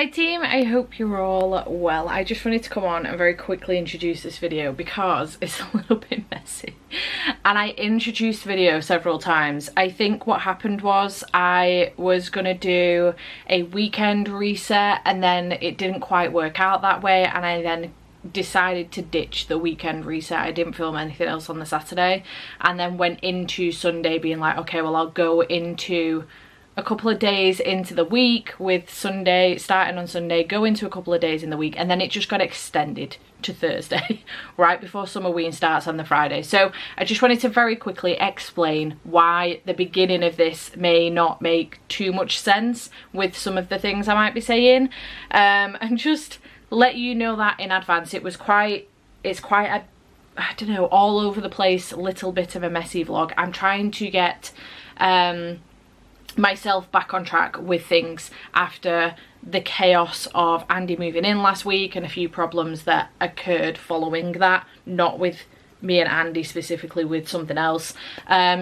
Hi team, I hope you're all well. I just wanted to come on and very quickly introduce this video because it's a little bit messy and I introduced the video several times. I think what happened was I was gonna do a weekend reset and then it didn't quite work out that way, and I then decided to ditch the weekend reset. I didn't film anything else on the Saturday and then went into Sunday being like, okay, well I'll go into a couple of days into the week with Sunday, starting on Sunday, go into a couple of days in the week, and then it just got extended to Thursday right before summer wean starts on the Friday. So I just wanted to very quickly explain why the beginning of this may not make too much sense with some of the things I might be saying, and just let you know that in advance. It's quite a, I don't know, all over the place, little bit of a messy vlog. I'm trying to get myself back on track with things after the chaos of Andy moving in last week and a few problems that occurred following that, not with me and Andy specifically, with something else.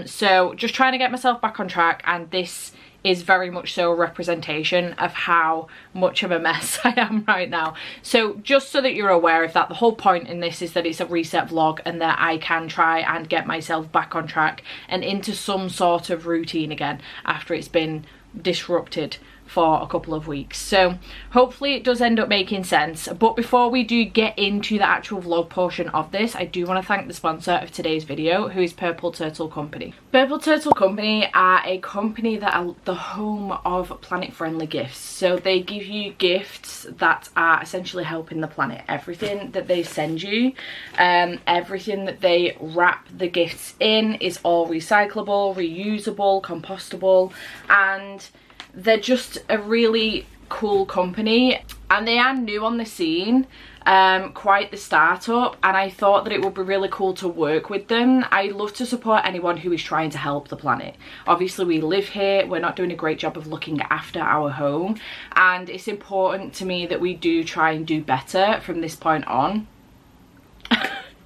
So just trying to get myself back on track, and this is very much so a representation of how much of a mess I am right now. So just so that you're aware of that, the whole point in this is that it's a reset vlog and that I can try and get myself back on track and into some sort of routine again after it's been disrupted for a couple of weeks. So hopefully it does end up making sense. But before we do get into the actual vlog portion of this, I do want to thank the sponsor of today's video, who is Purple Turtle Company. Purple Turtle Company are a company that are the home of planet friendly gifts. So they give you gifts that are essentially helping the planet. Everything that they send you, everything that they wrap the gifts in is all recyclable, reusable, compostable, and they're just a really cool company, and they are new on the scene, quite the startup, and I thought that it would be really cool to work with them. I love to support anyone who is trying to help the planet. Obviously we live here, we're not doing a great job of looking after our home, and it's important to me that we do try and do better from this point on.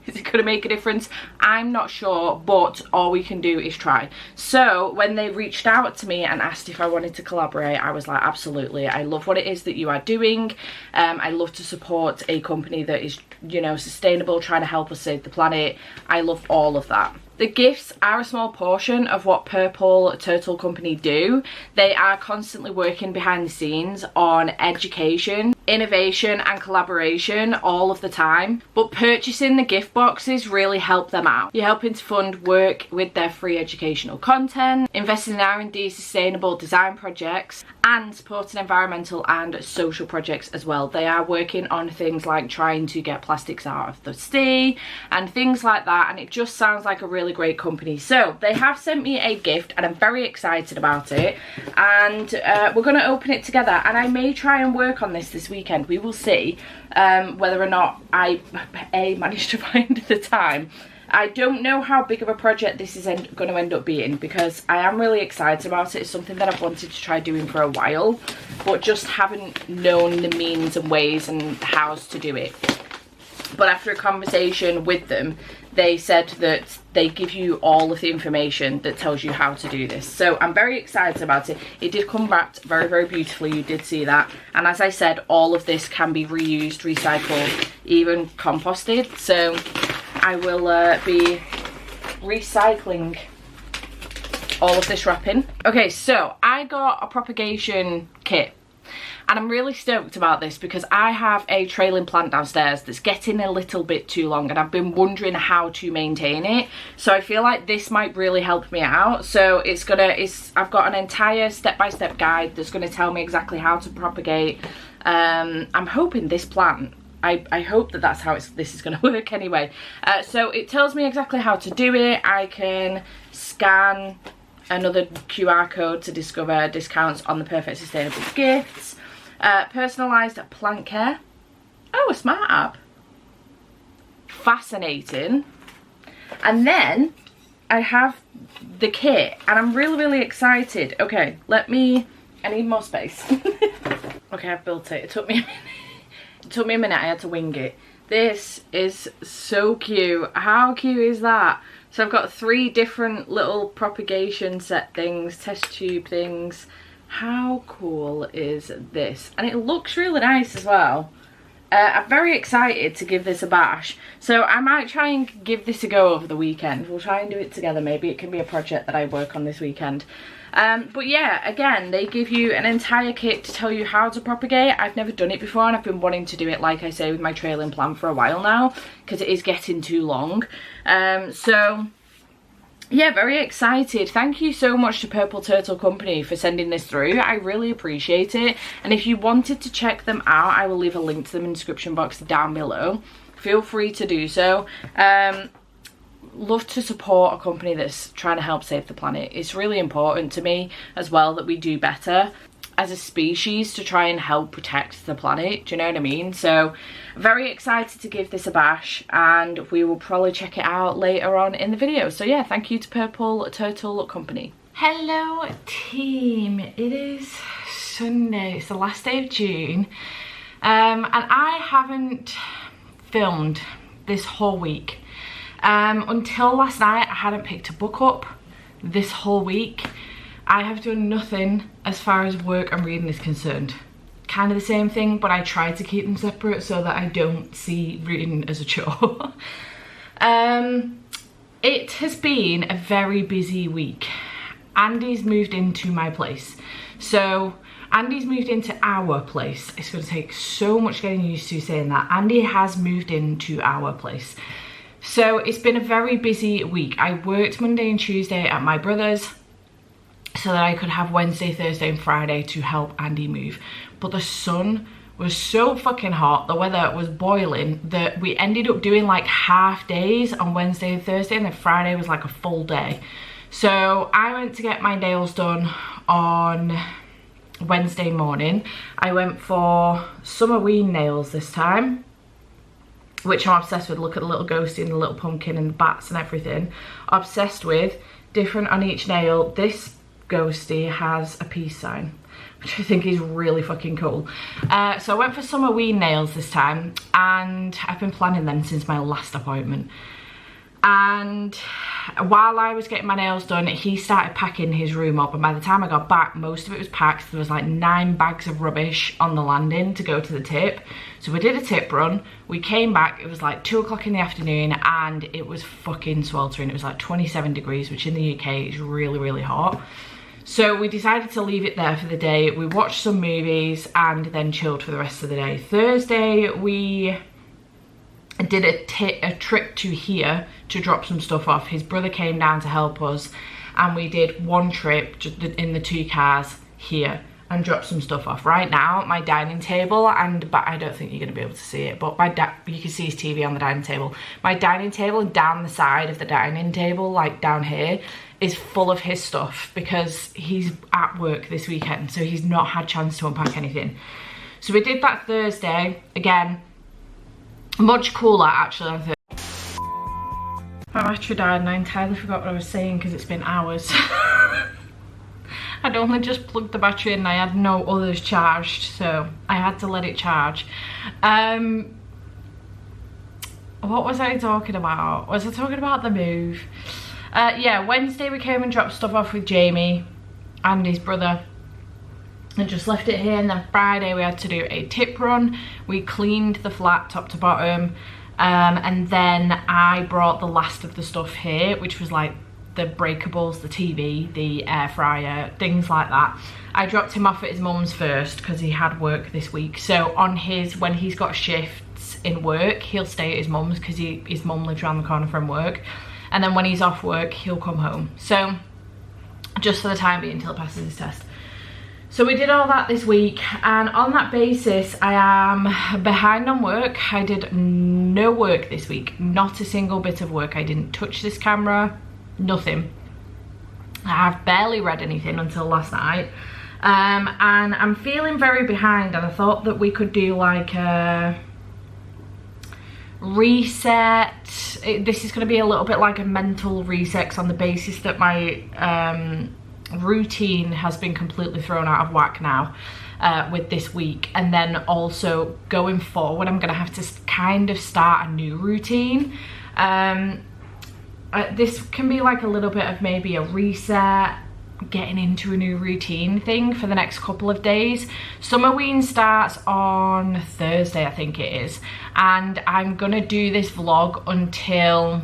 Is it going to make a difference? I'm not sure, but all we can do is try. So when they reached out to me and asked if I wanted to collaborate, I was like, absolutely. I love what it is that you are doing. I love to support a company that is, you know, sustainable, trying to help us save the planet. I love all of that. The gifts are a small portion of what Purple Turtle Company do. They are constantly working behind the scenes on education, innovation and collaboration all of the time, but purchasing the gift boxes really help them out. You're helping to fund work with their free educational content, investing in R&D, sustainable design projects, and supporting environmental and social projects as well. They are working on things like trying to get plastics out of the sea and things like that, and it just sounds like a really great company. So they have sent me a gift and I'm very excited about it, and we're going to open it together, and I may try and work on this weekend. We will see whether or not I manage to find the time. I don't know how big of a project this is going to end up being, because I am really excited about it. It's something that I've wanted to try doing for a while, but just haven't known the means and ways and hows to do it. But after a conversation with them, they said that they give you all of the information that tells you how to do this. So I'm very excited about it. It did come wrapped very, very beautifully. You did see that. And as I said, all of this can be reused, recycled, even composted. So I will be recycling all of this wrapping. Okay, so I got a propagation kit. And I'm really stoked about this because I have a trailing plant downstairs that's getting a little bit too long, and I've been wondering how to maintain it. So I feel like this might really help me out. So I've got an entire step-by-step guide that's going to tell me exactly how to propagate. I'm hoping this plant, I hope that that's how this is going to work anyway. So it tells me exactly how to do it. I can scan another QR code to discover discounts on the perfect sustainable gifts. Personalised plant care. Oh, a smart app. Fascinating. And then I have the kit, and I'm really, really excited. Okay, I need more space. Okay, I've built it. It took me a minute. I had to wing it. This is so cute. How cute is that? So I've got 3 different little propagation set things, test tube things, How cool is this? And it looks really nice as well. I'm very excited to give this a bash. So I might try and give this a go over the weekend. We'll try and do it together. Maybe it can be a project that I work on this weekend. But yeah, again, they give you an entire kit to tell you how to propagate. I've never done it before, and I've been wanting to do it, like I say, with my trailing plan for a while now, because it is getting too long. So yeah, very excited. Thank you so much to Purple Turtle Company for sending this through. I really appreciate it. And if you wanted to check them out, I will leave a link to them in the description box down below. Feel free to do so. Love to support a company that's trying to help save the planet. It's really important to me as well that we do better as a species to try and help protect the planet. Do you know what I mean? So very excited to give this a bash, and we will probably check it out later on in the video. So yeah, thank you to Purple Turtle Company. Hello team, it is Sunday, it's the last day of June, and I haven't filmed this whole week. Until last night, I hadn't picked a book up this whole week. I have done nothing as far as work and reading is concerned. Kind of the same thing, but I try to keep them separate so that I don't see reading as a chore. It has been a very busy week. Andy's moved into my place. So Andy's moved into our place. It's going to take so much getting used to saying that. Andy has moved into our place. So it's been a very busy week. I worked Monday and Tuesday at my brother's so that I could have Wednesday, Thursday and Friday to help Andy move. But the sun was so fucking hot, the weather was boiling, that we ended up doing like half days on Wednesday and Thursday, and then Friday was like a full day. So I went to get my nails done on Wednesday morning. I went for summer ween nails this time, which I'm obsessed with. Look at the little ghostie and the little pumpkin and the bats and everything. Obsessed with. Different on each nail. This ghostie has a peace sign, which I think is really fucking cool. So I went for summer ween nails this time, and I've been planning them since my last appointment. And while I was getting my nails done, he started packing his room up, and by the time I got back, most of it was packed. There was like 9 bags of rubbish on the landing to go to the tip. So we did a tip run, we came back, it was like 2 o'clock in the afternoon, and it was fucking sweltering. It was like 27 degrees, which in the UK is really, really hot. So we decided to leave it there for the day. We watched some movies and then chilled for the rest of the day. Thursday, we did a trip to here to drop some stuff off. His brother came down to help us, and we did one trip just in the 2 cars here and dropped some stuff off. Right now, my dining table, but I don't think you're going to be able to see it, but you can see his TV on the dining table. My dining table, and down the side of the dining table, like down here, is full of his stuff because he's at work this weekend, so he's not had a chance to unpack anything. So we did that Thursday. Again, much cooler actually on Thursday. My battery died and I entirely forgot what I was saying because it's been hours. I'd only just plugged the battery in and I had no others charged, so I had to let it charge. What was I talking about? Was I talking about the move? Yeah, Wednesday we came and dropped stuff off with Jamie and his brother and just left it here, and then Friday we had to do a tip run. We cleaned the flat top to bottom, and then I brought the last of the stuff here, which was like the breakables, the TV, the air fryer, things like that. I dropped him off at his mum's first because he had work this week. So on when he's got shifts in work, he'll stay at his mum's because his mum lives around the corner from work. And then when he's off work, he'll come home. So just for the time being until he passes his test. So we did all that this week, and on that basis, I am behind on work. I did no work this week, not a single bit of work. I didn't touch this camera, nothing. I have barely read anything until last night. And I'm feeling very behind, and I thought that we could do like a reset. This is going to be a little bit like a mental reset on the basis that my routine has been completely thrown out of whack now with this week, and then also going forward I'm gonna have to kind of start a new routine. This can be like a little bit of maybe a reset, getting into a new routine thing for the next couple of days. Summerween starts on Thursday, I think it is, and I'm gonna do this vlog until,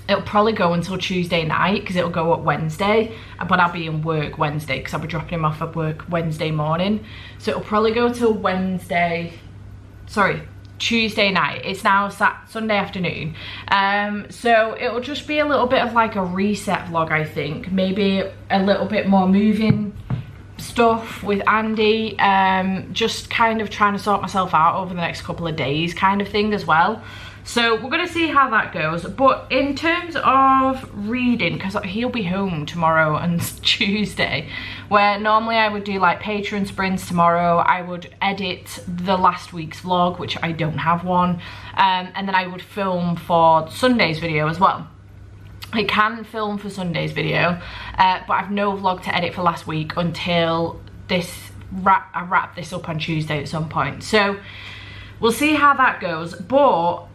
it'll probably go until Tuesday night because it'll go up Wednesday, but I'll be in work Wednesday because I'll be dropping him off at work Wednesday morning. So it'll probably go till Tuesday night. It's now Sunday afternoon. So it'll just be a little bit of like a reset vlog, I think. Maybe a little bit more moving stuff with Andy, just kind of trying to sort myself out over the next couple of days kind of thing as well. So we're gonna see how that goes. But in terms of reading, because he'll be home tomorrow and Tuesday, where normally I would do like Patreon sprints tomorrow, I would edit the last week's vlog, which I don't have one, and then I would film for Sunday's video as well. I can film for Sunday's video, but I've no vlog to edit for last week until I wrap this up on Tuesday at some point. So we'll see how that goes. But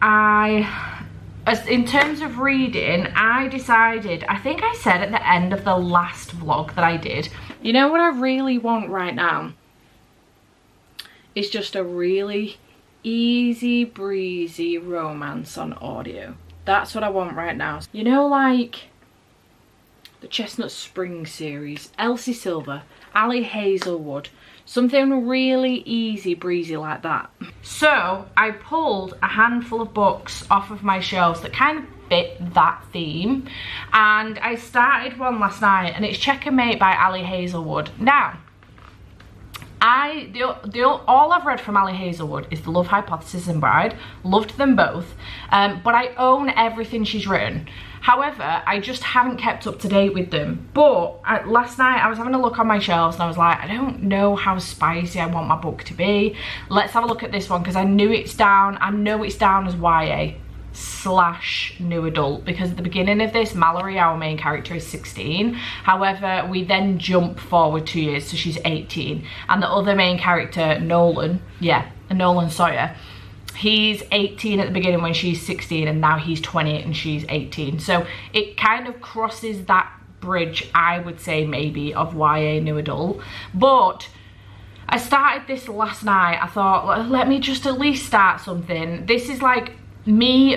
in terms of reading, I decided, I think I said at the end of the last vlog that I did, you know what I really want right now? It's just a really easy breezy romance on audio. That's what I want right now. You know, like the Chestnut Spring series, Elsie Silver, Ali Hazelwood, something really easy breezy like that. So I pulled a handful of books off of my shelves that kind of fit that theme, and I started one last night, and it's Checkmate by Ali Hazelwood. Now, all I've read from Ali Hazelwood is The Love Hypothesis and Bride. Loved them both, but I own everything she's written. However, I just haven't kept up to date with them. But last night I was having a look on my shelves and I was like, I don't know how spicy I want my book to be. Let's have a look at this one, because I know it's down as YA / new adult, because at the beginning of this, Mallory, our main character, is 16. However, we then jump forward 2 years, so she's 18. And the other main character, Nolan Sawyer, he's 18 at the beginning when she's 16, and now he's 20 and she's 18. So it kind of crosses that bridge, I would say, maybe, of YA new adult. But I started this last night. I thought, let me just at least start something. This is like me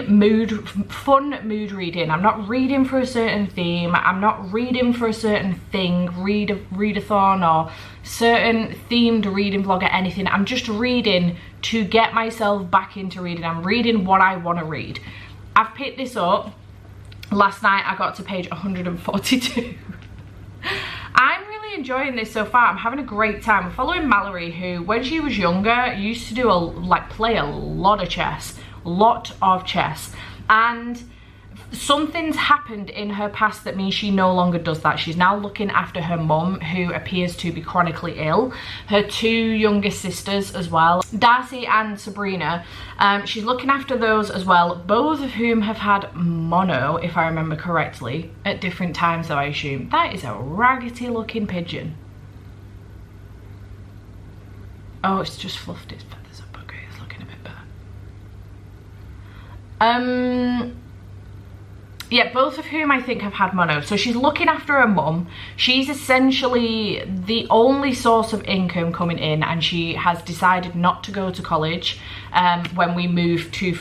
fun mood reading. I'm not reading for a certain theme, I'm not reading for a certain thing, readathon or certain themed reading vlog or anything. I'm just reading to get myself back into reading. I'm reading what I want to read. I've picked this up last night. I got to page 142. I'm really enjoying this so far. I'm having a great time. We're following Mallory, who when she was younger used to do play a lot of chess, and something's happened in her past that means she no longer does that. She's now looking after her mum, who appears to be chronically ill, her 2 younger sisters as well, Darcy and Sabrina. She's looking after those as well, both of whom have had mono, if I remember correctly, at different times, though, I assume. That is a raggedy looking pigeon. Oh, it's just fluffed its feathers up. Okay, it's looking a bit better. Yeah, both of whom I think have had mono. So she's looking after her mum. She's essentially the only source of income coming in, and she has decided not to go to college. When we moved 2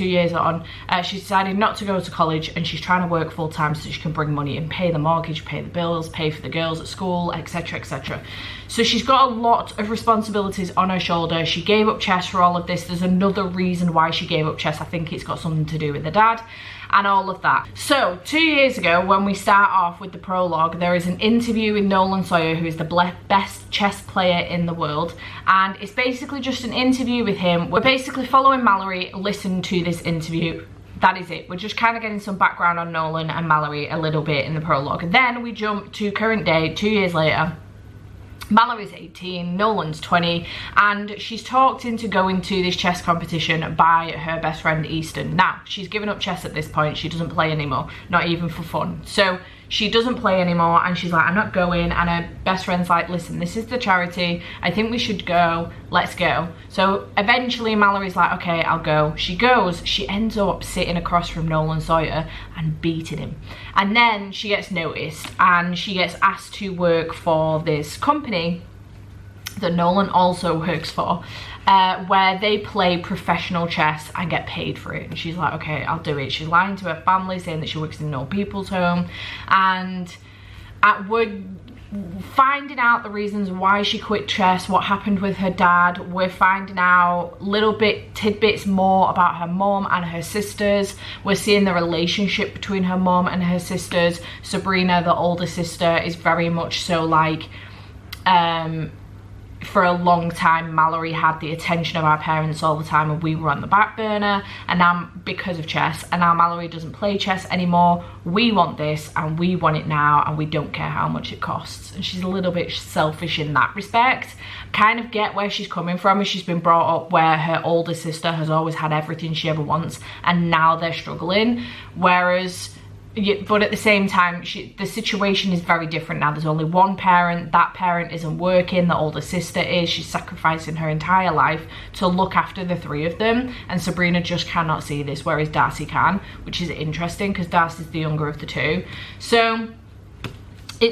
years on, she decided not to go to college, and she's trying to work full time so she can bring money and pay the mortgage, pay the bills, pay for the girls at school, etc, etc. So she's got a lot of responsibilities on her shoulder. She gave up chess for all of this. There's another reason why she gave up chess. I think it's got something to do with the dad and all of that. So 2 years ago, when we start off with the prologue, there is an interview with Nolan Sawyer, who is the best chess player in the world, and it's basically just an interview with him. We're basically following Mallory, listen to this interview. That is it. We're just kind of getting some background on Nolan and Mallory a little bit in the prologue. Then we jump to current day, 2 years later. Mallory's 18, Nolan's 20, and she's talked into going to this chess competition by her best friend Easton. Now, she's given up chess at this point. She doesn't play anymore, not even for fun. So she doesn't play anymore, and she's like, I'm not going. And her best friend's like, listen, this is the charity, I think we should go, let's go. So eventually Mallory's like, okay, I'll go. She goes, she ends up sitting across from Nolan Sawyer and beating him. And then she gets noticed, and she gets asked to work for this company that Nolan also works for, where they play professional chess and get paid for it. And she's like, okay, I'll do it. She's lying to her family, saying that she works in an old people's home, and we're finding out the reasons why she quit chess, what happened with her dad. We're finding out little tidbits more about her mom and her sisters. We're seeing the relationship between her mom and her sisters. Sabrina, the older sister, is very much so like, for a long time Mallory had the attention of our parents all the time, and we were on the back burner, and now because of chess, and now Mallory doesn't play chess anymore. We want this, and we want it now, and we don't care how much it costs. And she's a little bit selfish in that respect. Kind of get where she's coming from, as she's been brought up where her older sister has always had everything she ever wants, and now they're struggling. Whereas, but at the same time, the situation is very different now. There's only one parent. That parent isn't working. The older sister is. She's sacrificing her entire life to look after the three of them. And Sabrina just cannot see this, whereas Darcy can, which is interesting because Darcy's the younger of the two. So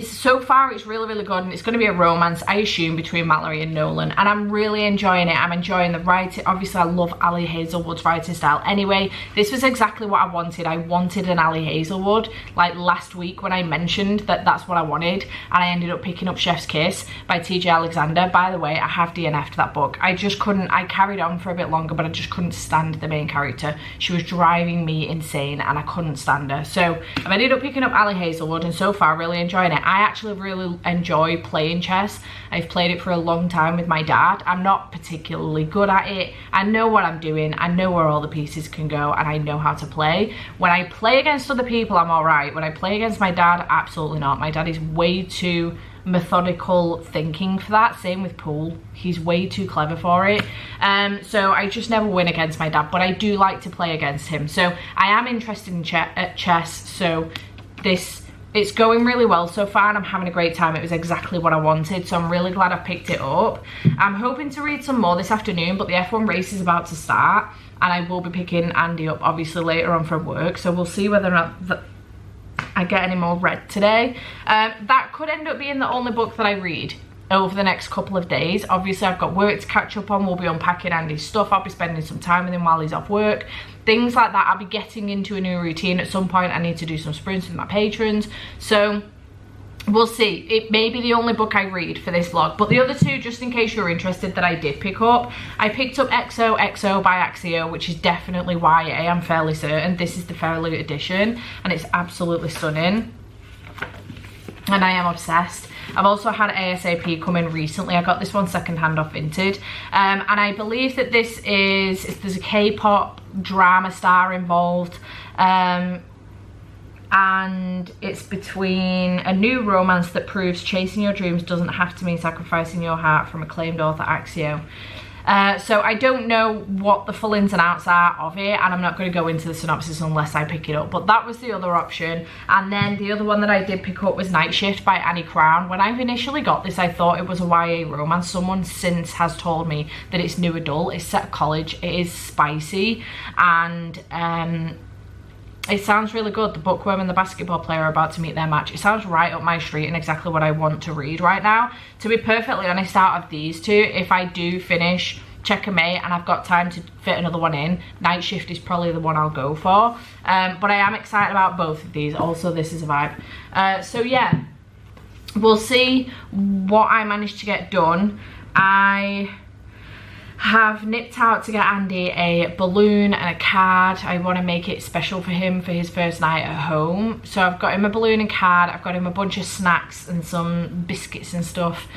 so far it's really, really good, and it's going to be a romance, I assume, between Mallory and Nolan, and I'm really enjoying it. I'm enjoying the writing. Obviously I love Ali Hazelwood's writing style anyway. This was exactly what I wanted. I wanted an Ali Hazelwood, like last week when I mentioned that that's what I wanted, and I ended up picking up Chef's Kiss by TJ Alexander. By the way, I have DNF'd that book. I just couldn't. I carried on for a bit longer, but I just couldn't stand the main character. She was driving me insane, and I couldn't stand her. So I've ended up picking up Ali Hazelwood, and so far really enjoying it. I actually really enjoy playing chess. I've played it for a long time with my dad. I'm not particularly good at it. I know what I'm doing. I know where all the pieces can go, and I know how to play. When I play against other people, I'm all right. When I play against my dad, absolutely not. My dad is way too methodical thinking for that. Same with pool. He's way too clever for it. So I just never win against my dad, but I do like to play against him. So I am interested in chess. So it's going really well so far, and I'm having a great time. It was exactly what I wanted, so I'm really glad I picked it up. I'm hoping to read some more this afternoon, but the F1 race is about to start, and I will be picking Andy up obviously later on from work, so we'll see whether or not I get any more read today. That could end up being the only book that I read over the next couple of days. Obviously I've got work to catch up on. We'll be unpacking Andy's stuff. I'll be spending some time with him while he's off work, things like that. I'll be getting into a new routine at some point. I need to do some sprints with my patrons, so we'll see. It may be the only book I read for this vlog, but the other two, just in case you're interested, that I did pick up, I picked up XOXO by Axio, which is definitely YA, I'm fairly certain. This is the Fairly edition, and it's absolutely stunning, and I am obsessed. I've also had ASAP come in recently. I got this one secondhand off Vinted, and I believe that there's a K-pop drama star involved, and it's between a new romance that proves chasing your dreams doesn't have to mean sacrificing your heart, from acclaimed author Axio. So I don't know what the full ins and outs are of it, and I'm not going to go into the synopsis unless I pick it up, but that was the other option. And then the other one that I did pick up was Night Shift by Annie Crown. When I initially got this, I thought it was a YA romance. Someone since has told me that it's new adult, it's set at college, it is spicy, and it sounds really good. The bookworm and the basketball player are about to meet their match. It sounds right up my street and exactly what I want to read right now. To be perfectly honest, out of these two, if I do finish Checkmate and I've got time to fit another one in, Night Shift is probably the one I'll go for. But I am excited about both of these. Also, this is a vibe. So yeah, we'll see what I manage to get done. I have nipped out to get Andy a balloon and a card. I want to make it special for him for his first night at home. So I've got him a balloon and card. I've got him a bunch of snacks and some biscuits and stuff,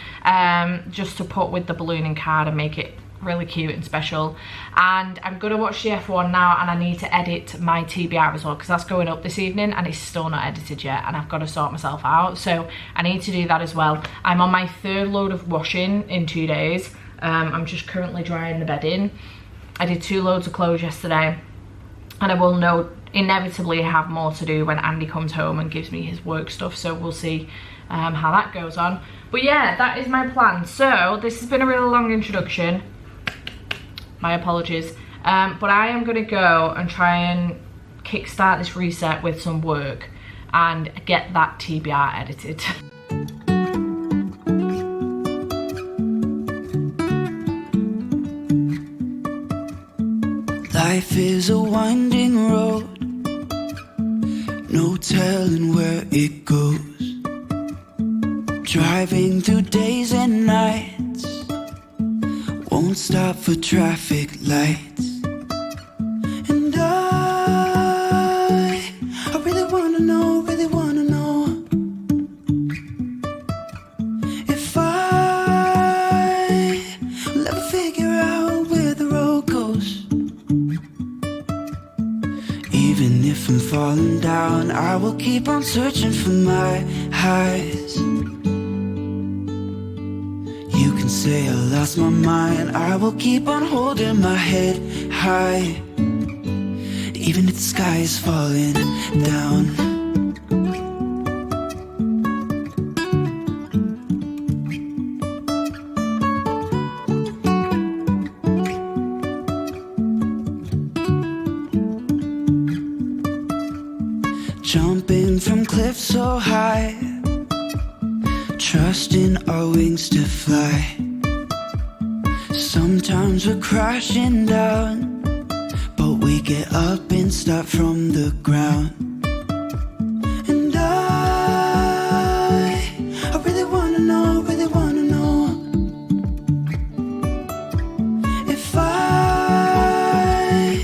just to put with the balloon and card and make it really cute and special. And I'm gonna watch the F1 now, and I need to edit my TBR as well, because that's going up this evening and it's still not edited yet, and I've got to sort myself out, so I need to do that as well. I'm on my third load of washing in 2 days. I'm just currently drying the bedding. I did 2 loads of clothes yesterday, and I will know inevitably have more to do when Andy comes home and gives me his work stuff, so we'll see how that goes on. But yeah, that is my plan. So this has been a really long introduction, my apologies, but I am going to go and try and kickstart this reset with some work and get that TBR edited. Life is a winding road, no telling where it goes. Driving through days and nights, won't stop for traffic lights. And I really wanna know, if I will ever figure out where the road goes. Even if I'm falling down, I will keep on searching for my highs. You can say I lost my mind, I will keep on holding my head high, even if the sky is falling down. Jumping from cliffs so high, trusting our wings to fly. Sometimes we're crashing down, but we get up and start from the ground. And I really wanna know, if I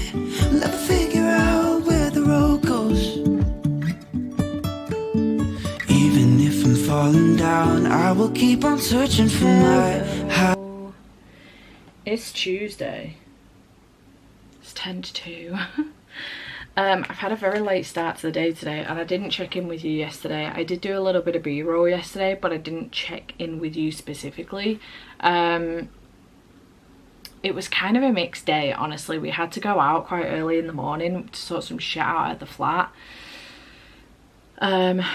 will ever figure out where the road goes. Even if I'm falling down, I will keep on searching for my high. It's Tuesday. It's 10 to 2. I've had a very late start to the day today, and I didn't check in with you yesterday. I did do a little bit of B-roll yesterday, but I didn't check in with you specifically. It was kind of a mixed day, honestly. We had to go out quite early in the morning to sort some shit out at the flat.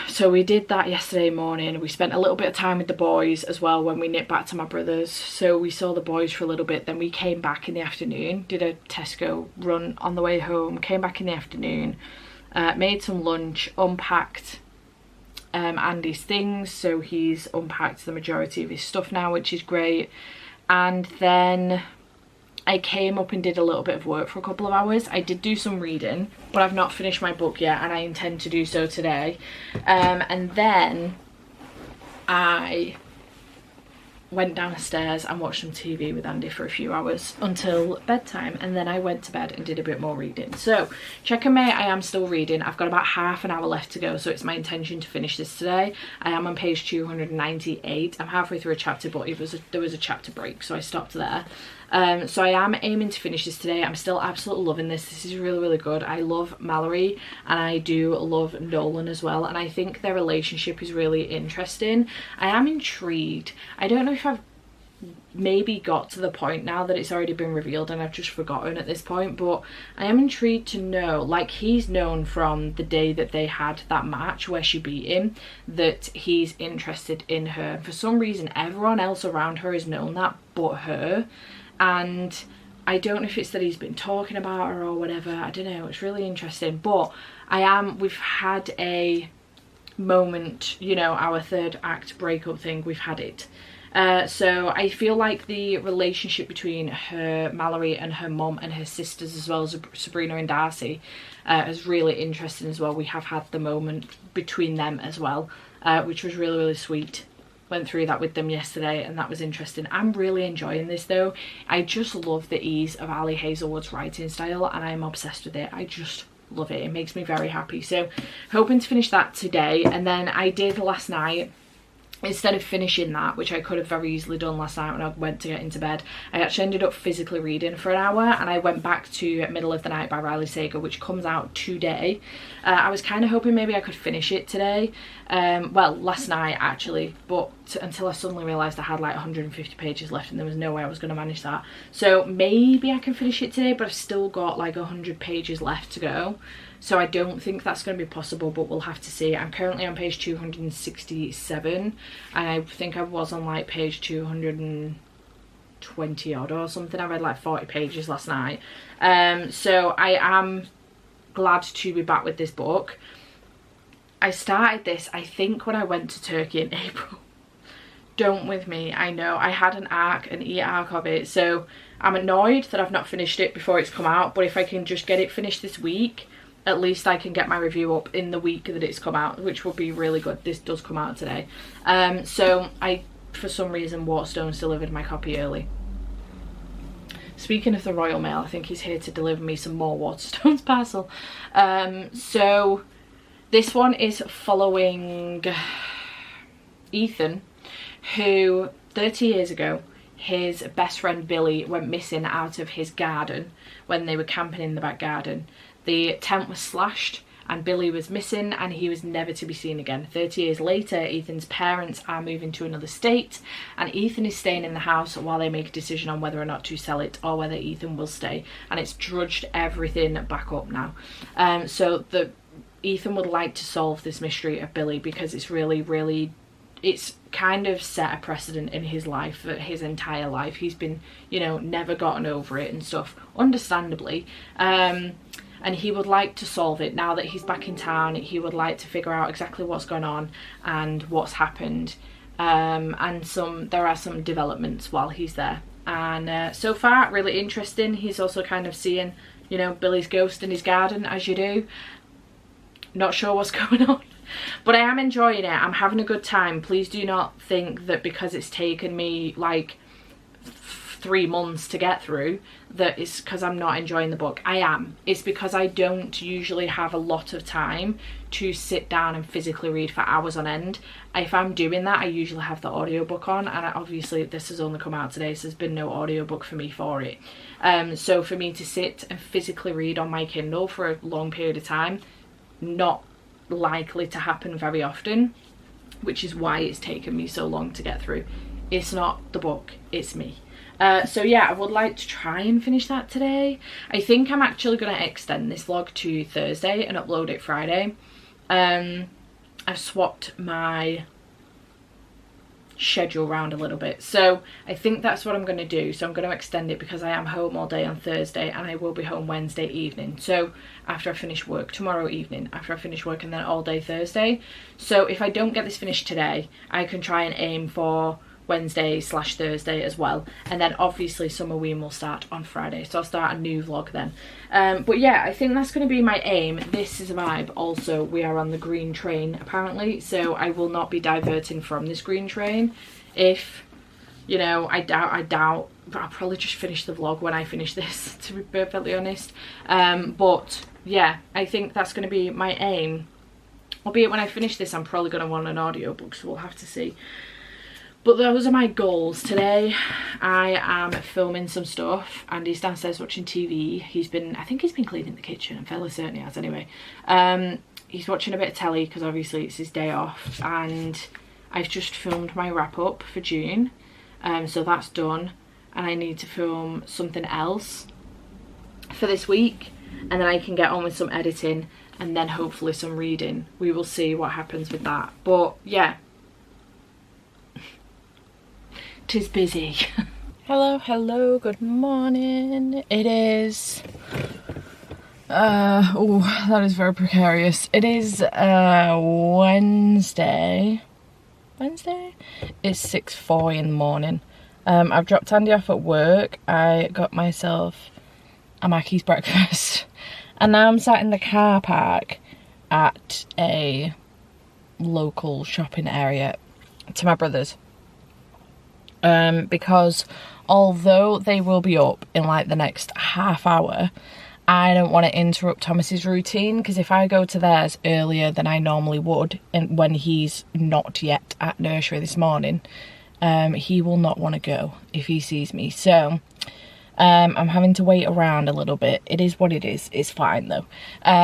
So we did that yesterday morning. We spent a little bit of time with the boys as well when we nipped back to my brother's. So we saw the boys for a little bit, then we came back in the afternoon, did a Tesco run on the way home, came back in the afternoon, made some lunch, unpacked Andy's things, so he's unpacked the majority of his stuff now, which is great. And then I came up and did a little bit of work for a couple of hours. I did do some reading, but I've not finished my book yet, and I intend to do so today. And then I went downstairs and watched some TV with Andy for a few hours until bedtime, and then I went to bed and did a bit more reading. So check and mate, I am still reading. I've got about half an hour left to go, so it's my intention to finish this today. I am on page 298. I'm halfway through a chapter, but there was a chapter break, so I stopped there. So I am aiming to finish this today. I'm still absolutely loving this. This is really, really good. I love Mallory, and I do love Nolan as well, and I think their relationship is really interesting. I am intrigued. I don't know if I've maybe got to the point now that it's already been revealed and I've just forgotten at this point, but I am intrigued to know, like, he's known from the day that they had that match where she beat him that he's interested in her. For some reason everyone else around her has known that but her, and I don't know if it's that he's been talking about her or whatever. I don't know, it's really interesting. But we've had a moment, you know, our third act breakup thing, we've had it. So I feel like the relationship between her, Mallory, and her mum and her sisters, as well as Sabrina and Darcy, is really interesting as well. We have had the moment between them as well, which was really, really sweet. Went through that with them yesterday, and that was interesting. I'm really enjoying this though. I just love the ease of Ali Hazelwood's writing style, and I'm obsessed with it. I just love it. It makes me very happy. So hoping to finish that today. And then I did last night, instead of finishing that, which I could have very easily done last night when I went to get into bed, I actually ended up physically reading for an hour, and I went back to Middle of the Night by Riley Sager, which comes out today. I was kind of hoping maybe I could finish it today, well, last night actually, but until I suddenly realised I had like 150 pages left and there was no way I was going to manage that. So maybe I can finish it today, but I've still got like 100 pages left to go. So I don't think that's going to be possible, but we'll have to see. I'm currently on page 267 and I think I was on like page 220 odd or something. I read like 40 pages last night. So I am glad to be back with this book. I started this, I think, when I went to Turkey in April. Don't with me, I know. I had an e-arc of it, so I'm annoyed that I've not finished it before it's come out, but if I can just get it finished this week, at least I can get my review up in the week that it's come out, which will be really good. This does come out today. So I, for some reason, Waterstones delivered my copy early. Speaking of the Royal Mail, I think he's here to deliver me some more Waterstones parcel. So this one is following Ethan, who 30 years ago, his best friend Billy went missing out of his garden when they were camping in the back garden. The tent was slashed and Billy was missing and he was never to be seen again. 30 years later, Ethan's parents are moving to another state and Ethan is staying in the house while they make a decision on whether or not to sell it or whether Ethan will stay. And it's drudged everything back up now. So Ethan would like to solve this mystery of Billy because it's really, it's kind of set a precedent in his life, for his entire life. He's been, you know, never gotten over it and stuff, understandably. And he would like to solve it now that he's back in town. He would like to figure out exactly what's going on and what's happened. And there are some developments while he's there. And so far, really interesting. He's also kind of seeing, you know, Billy's ghost in his garden, as you do. Not sure what's going on, but I am enjoying it. I'm having a good time. Please do not think that because it's taken me like 3 months to get through that it's because I'm not enjoying the book. I am. It's because I don't usually have a lot of time to sit down and physically read for hours on end. If I'm doing that, I usually have the audiobook on, and obviously this has only come out today, so there's been no audiobook for me for it. So for me to sit and physically read on my Kindle for a long period of time, not likely to happen very often, which is why it's taken me so long to get through. It's not the book, it's me. So yeah, I would like to try and finish that today. I think I'm actually going to extend this vlog to Thursday and upload it Friday. I've swapped my schedule around a little bit, so I think that's what I'm going to do. So I'm going to extend it because I am home all day on Thursday and I will be home Wednesday evening, so after I finish work, tomorrow evening after I finish work, and then all day Thursday. So if I don't get this finished today, I can try and aim for Wednesday/Thursday as well, and then obviously Summerween will start on Friday, so I'll start a new vlog then. But yeah, I think that's going to be my aim. This is a vibe. Also, we are on the green train apparently, so I will not be diverting from this green train. If, you know, I doubt but I'll probably just finish the vlog when I finish this, to be perfectly honest. But yeah, I think that's going to be my aim, albeit when I finish this I'm probably going to want an audiobook, so we'll have to see. But those are my goals. Today I am filming some stuff. Andy's downstairs watching TV. I think he's been cleaning the kitchen. I'm fairly certain he has anyway. He's watching a bit of telly because obviously it's his day off. And I've just filmed my wrap up for June. So that's done. And I need to film something else for this week. And then I can get on with some editing and then hopefully some reading. We will see what happens with that. But yeah. 'Tis busy. Hello, good morning. It is oh, that is very precarious. It is Wednesday. It's 6:40 in the morning. I've dropped Andy off at work. I got myself a Mackey's breakfast and now I'm sat in the car park at a local shopping area to my brother's. Because although they will be up in like the next half hour, I don't want to interrupt Thomas's routine, because if I go to theirs earlier than I normally would, and when he's not yet at nursery this morning, he will not want to go if he sees me. So I'm having to wait around a little bit. It is what it is. It's fine though,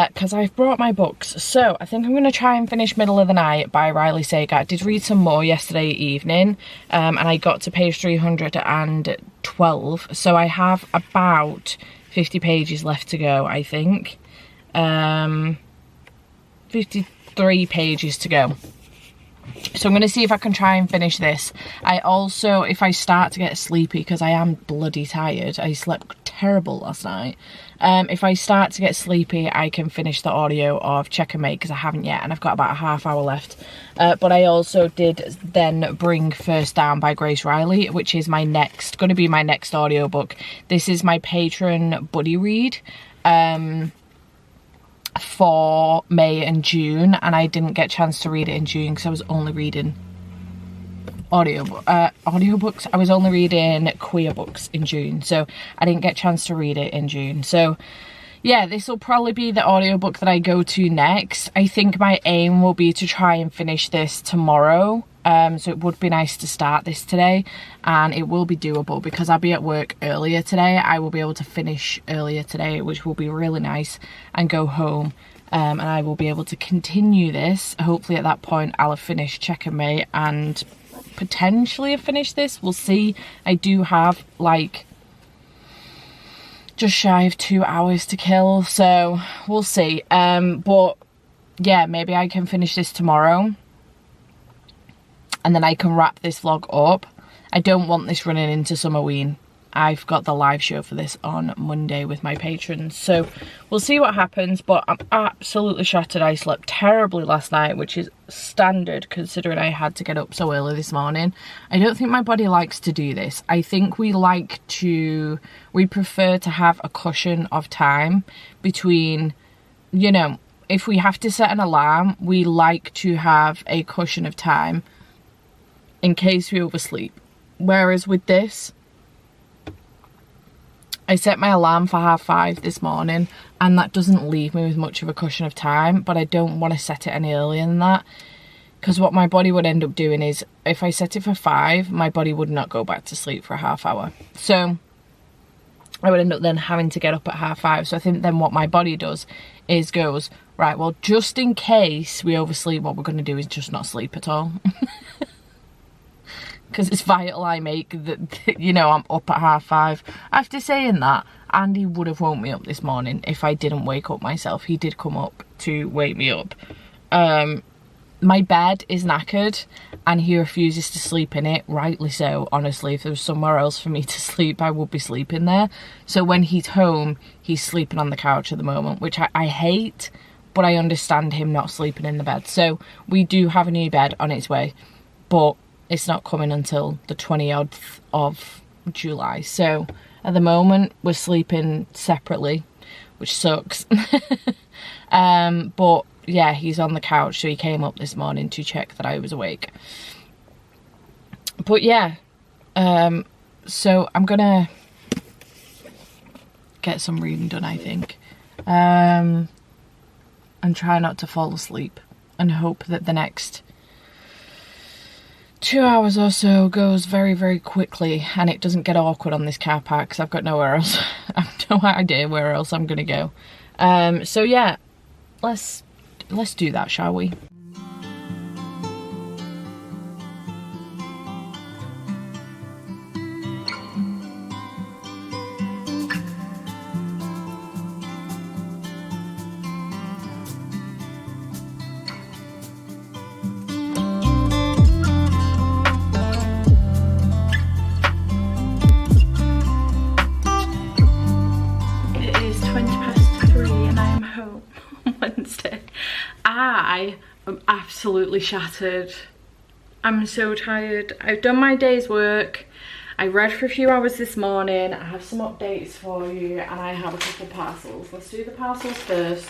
because I've brought my books. So I think I'm going to try and finish Middle of the Night by Riley Sager. I did read some more yesterday evening, and I got to page 312. So I have about 50 pages left to go, I think. 53 pages to go. So I'm going to see if I can try and finish this. I also, if I start to get sleepy, because I am bloody tired, I slept terrible last night. If I start to get sleepy, I can finish the audio of Check and Mate, because I haven't yet, and I've got about a half hour left. But I also did then bring First Down by Grace Riley, which is going to be my next audiobook. This is my patron buddy read. For May and June, and I didn't get a chance to read it in June because I was only reading audiobooks. I was only reading queer books in June, so I didn't get a chance to read it in June. So yeah, this will probably be the audiobook that I go to next. I think my aim will be to try and finish this tomorrow. So it would be nice to start this today, and it will be doable because I'll be at work earlier today. I will be able to finish earlier today, which will be really nice, and go home, and I will be able to continue this. Hopefully at that point I'll have finished Check and Mate and potentially have finished this. We'll see. I do have like just shy of 2 hours to kill, so we'll see. But yeah, maybe I can finish this tomorrow, and then I can wrap this vlog up. I don't want this running into Summerween. I've got the live show for this on Monday with my patrons. So we'll see what happens, but I'm absolutely shattered. I slept terribly last night, which is standard considering I had to get up so early this morning. I don't think my body likes to do this. I think we prefer to have a cushion of time between, you know, if we have to set an alarm, we like to have a cushion of time in case we oversleep. Whereas with this, I set my alarm for 5:30 this morning, and that doesn't leave me with much of a cushion of time, but I don't want to set it any earlier than that, because what my body would end up doing is, if I set it for 5, my body would not go back to sleep for a half hour. So I would end up then having to get up at 5:30. So I think then what my body does is goes, right, well, just in case we oversleep, what we're going to do is just not sleep at all. Because it's vital I make that, you know, I'm up at 5:30. After saying that, Andy would have woke me up this morning if I didn't wake up myself. He did come up to wake me up. My bed is knackered and he refuses to sleep in it, rightly so. Honestly, if there was somewhere else for me to sleep, I would be sleeping there. So when he's home, he's sleeping on the couch at the moment, which I hate, but I understand him not sleeping in the bed. So we do have a new bed on its way, but it's not coming until the 20th of July. So at the moment we're sleeping separately, which sucks. But yeah, he's on the couch, so he came up this morning to check that I was awake. But yeah, so I'm gonna get some reading done, I think, and try not to fall asleep, and hope that the next 2 hours or so goes very, very quickly and it doesn't get awkward on this car park, because I've got nowhere else. I have no idea where else I'm gonna go. So yeah, let's do that, shall we? I am absolutely shattered. I'm so tired. I've done my day's work. I read for a few hours this morning. I have some updates for you, and I have a couple of parcels. Let's do the parcels first,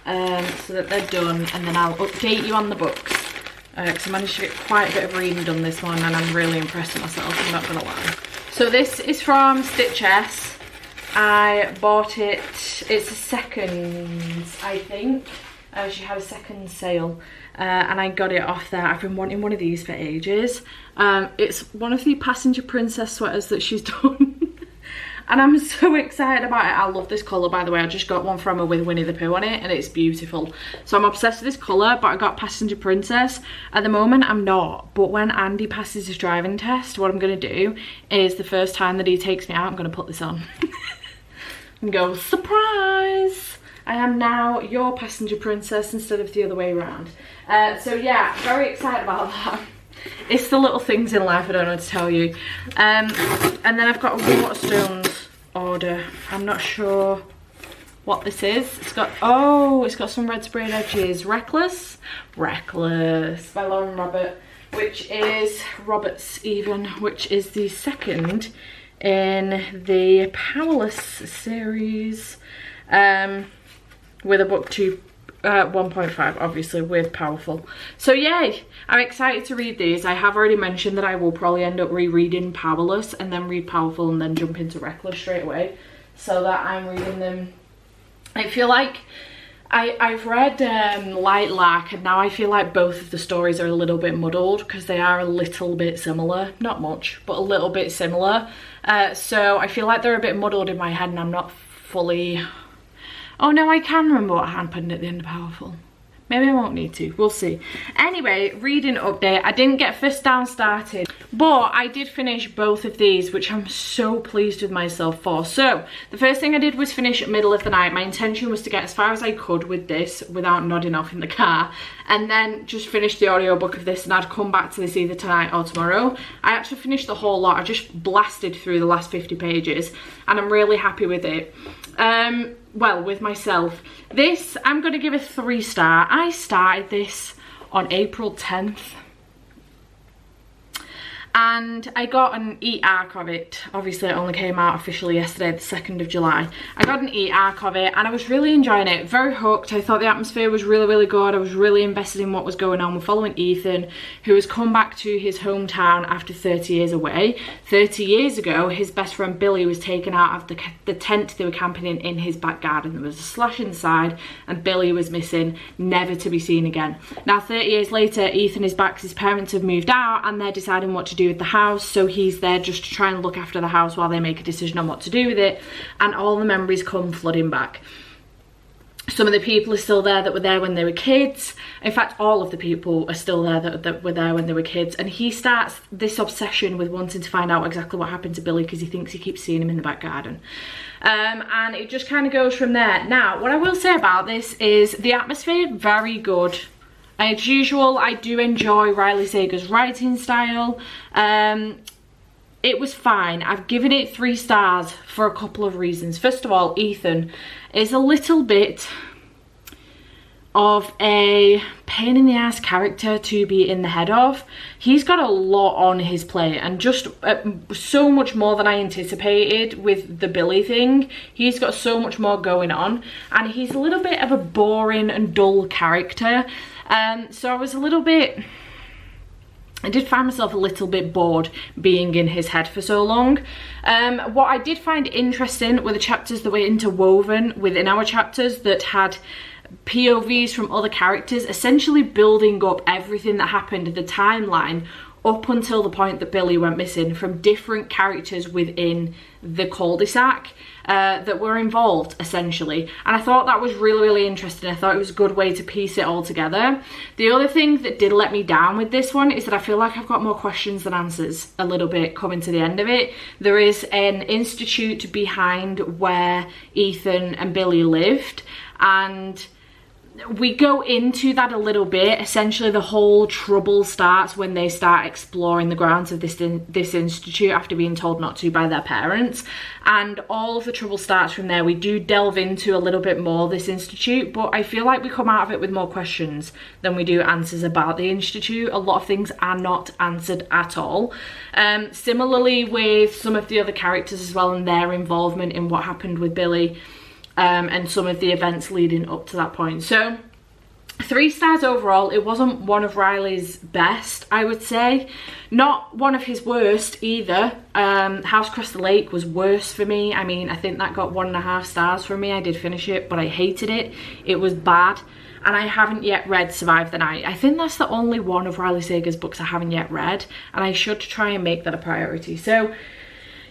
so that they're done, and then I'll update you on the books. Because I managed to get quite a bit of reading done this morning, and I'm really impressed with myself, I'm not gonna lie. So this is from Stitch S. I bought it, it's a second, I think. She had a second sale, and I got it off there. I've been wanting one of these for ages. It's one of the Passenger Princess sweaters that she's done. and I'm so excited about it. I love this colour, by the way. I just got one from her with Winnie the Pooh on it and it's beautiful. So I'm obsessed with this colour, but I got Passenger Princess. At the moment I'm not, but when Andy passes his driving test, what I'm going to do is the first time that he takes me out, I'm going to put this on and go, surprise! I am now your Passenger Princess instead of the other way around. So yeah, very excited about that. It's the little things in life I don't know to tell you. And then I've got a Waterstones order. I'm not sure what this is. It's got, oh, it's got some red sprayed edges. Reckless by Lauren Robert, which is Roberts even, which is the second in the Powerless series, with a book 1.5 obviously with Powerful. So yay, I'm excited to read these. I have already mentioned that I will probably end up rereading Powerless and then read Powerful and then jump into Reckless straight away, so that I'm reading them. I feel like I've read Light Lark, and now I feel like both of the stories are a little bit muddled because they are a little bit similar. Not much, but a little bit similar. So I feel like they're a bit muddled in my head and I'm not fully... Oh no, I can remember what happened at the end of Powerful. Maybe I won't need to, we'll see. Anyway, reading update. I didn't get Fist Down started, but I did finish both of these, which I'm so pleased with myself for. So, the first thing I did was finish Middle of the Night. My intention was to get as far as I could with this without nodding off in the car, and then just finish the audiobook of this, and I'd come back to this either tonight or tomorrow. I actually finished the whole lot. I just blasted through the last 50 pages, and I'm really happy with it. Well, with myself. This, I'm going to give a 3-star. I started this on April 10th. And I got an e-arc of it. Obviously it only came out officially yesterday, the 2nd of July. I got an e-arc of it and I was really enjoying it. Very hooked. I thought the atmosphere was really, really good. I was really invested in what was going on. We're following Ethan, who has come back to his hometown after 30 years away. 30 years ago, his best friend Billy was taken out of the tent they were camping in his back garden. There was a slash inside and Billy was missing, never to be seen again. Now 30 years later, Ethan is back. His parents have moved out and they're deciding what to do with the house, so he's there just to try and look after the house while they make a decision on what to do with it, and all the memories come flooding back. Some of the people are still there that were there when they were kids. In fact, all of the people are still there that were there when they were kids, and he starts this obsession with wanting to find out exactly what happened to Billy because he thinks he keeps seeing him in the back garden. And it just kind of goes from there. Now, what I will say about this is the atmosphere, very good. As usual, I do enjoy Riley Sager's writing style. It was fine. I've given it 3 stars for a couple of reasons. First of all, Ethan is a little bit of a pain in the ass character to be in the head of. He's got a lot on his plate, and just so much more than I anticipated with the Billy thing. He's got so much more going on, and he's a little bit of a boring and dull character. So I was a little bit... I did find myself a little bit bored being in his head for so long. What I did find interesting were the chapters that were interwoven within our chapters that had POVs from other characters, essentially building up everything that happened in the timeline up until the point that Billy went missing, from different characters within the cul-de-sac that were involved, essentially. And I thought that was really, really interesting. I thought it was a good way to piece it all together. The other thing that did let me down with this one is that I feel like I've got more questions than answers a little bit coming to the end of it. There is an institute behind where Ethan and Billy lived, and we go into that a little bit. Essentially, the whole trouble starts when they start exploring the grounds of this institute after being told not to by their parents, and all of the trouble starts from there. We do delve into a little bit more this institute, but I feel like we come out of it with more questions than we do answers about the institute. A lot of things are not answered at all. Similarly with some of the other characters as well, and their involvement in what happened with Billy, and some of the events leading up to that point. So 3 stars overall. It wasn't one of Riley's best, I would say. Not one of his worst either. House Across the Lake was worse for me. I mean, I think that got 1.5 stars from me. I did finish it, but I hated it. It was bad. And I haven't yet read Survive the Night. I think that's the only one of Riley Sager's books I haven't yet read, and I should try and make that a priority. So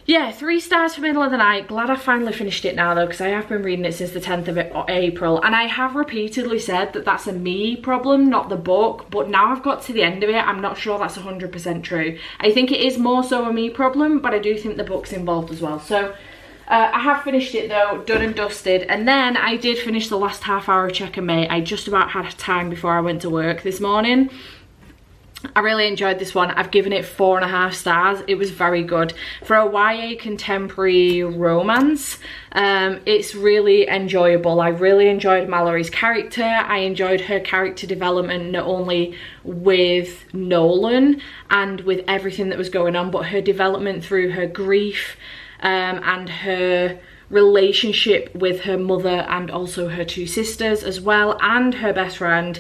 yeah, 3 stars for Middle of the Night. Glad I finally finished it now though, because I have been reading it since the 10th of April, and I have repeatedly said that that's a me problem, not the book, but now I've got to the end of it, I'm not sure that's 100% true. I think it is more so a me problem, but I do think the book's involved as well. So I have finished it though, done and dusted, and then I did finish the last half hour of Check and Mate. I just about had time before I went to work this morning. I really enjoyed this one. I've given it 4.5 stars. It was very good. For a YA contemporary romance, it's really enjoyable. I really enjoyed Mallory's character. I enjoyed her character development, not only with Nolan and with everything that was going on, but her development through her grief and her relationship with her mother and also her 2 sisters as well, and her best friend.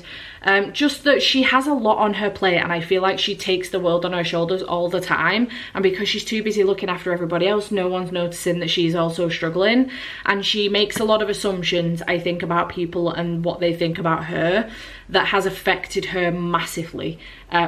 Just that she has a lot on her plate, and I feel like she takes the world on her shoulders all the time, and because she's too busy looking after everybody else, no one's noticing that she's also struggling, and she makes a lot of assumptions, I think, about people and what they think about her that has affected her massively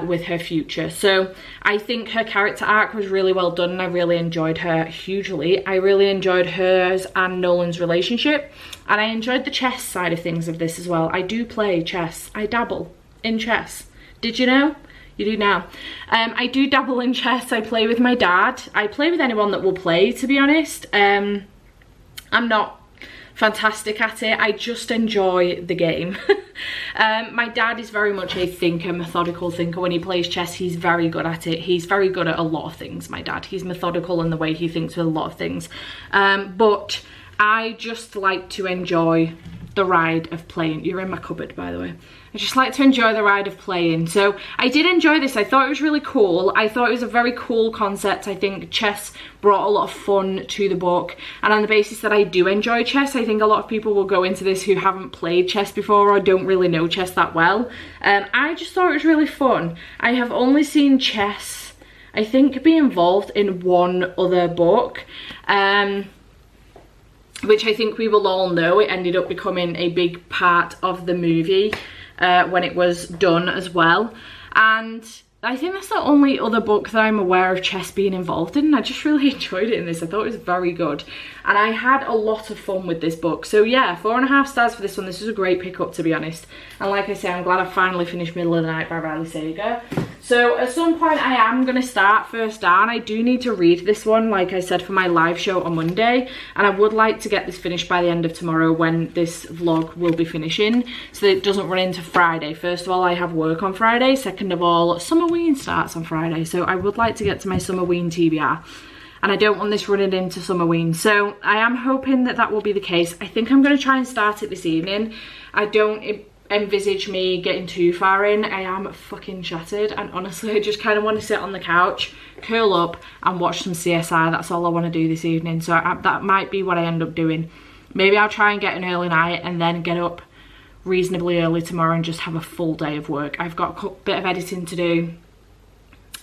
with her future. So I think her character arc was really well done, and I really enjoyed her hugely. I really enjoyed hers and Nolan's relationship, and I enjoyed the chess side of things of this as well. I do play chess. I dabble in chess. Did you know? You do now. I do dabble in chess. I play with my dad. I play with anyone that will play, to be honest. I'm not fantastic at it. I just enjoy the game. My dad is very much a thinker, methodical thinker. When he plays chess, he's very good at it. He's very good at a lot of things, my dad. He's methodical in the way he thinks with a lot of things. But I just like to enjoy the ride of playing. You're in my cupboard, by the way. I just like to enjoy the ride of playing. So I did enjoy this. I thought it was really cool. I thought it was a very cool concept. I think chess brought a lot of fun to the book, and on the basis that I do enjoy chess, I think a lot of people will go into this who haven't played chess before or don't really know chess that well. I just thought it was really fun. I have only seen chess, I think, be involved in one other book, which I think we will all know. It ended up becoming a big part of the movie when it was done as well, and I think that's the only other book that I'm aware of chess being involved in. I just really enjoyed it in this. I thought it was very good, and I had a lot of fun with this book. So yeah, 4.5 stars for this one. This was a great pickup, to be honest, and like I say, I'm glad I finally finished Middle of the Night by Riley Sager. So at some point I am going to start First Down. I do need to read this one, like I said, for my live show on Monday, and I would like to get this finished by the end of tomorrow when this vlog will be finishing, so that it doesn't run into Friday. First of all, I have work on Friday. Second of all, Summerween starts on Friday, so I would like to get to my Summerween TBR, and I don't want this running into Summerween. So I am hoping that that will be the case. I think I'm going to try and start it this evening. I don't envisage me getting too far in. I am fucking shattered, and honestly I just kind of want to sit on the couch, curl up and watch some CSI. That's all I want to do this evening. So that might be what I end up doing. Maybe I'll try and get an early night and then get up reasonably early tomorrow and just have a full day of work. I've got a bit of editing to do.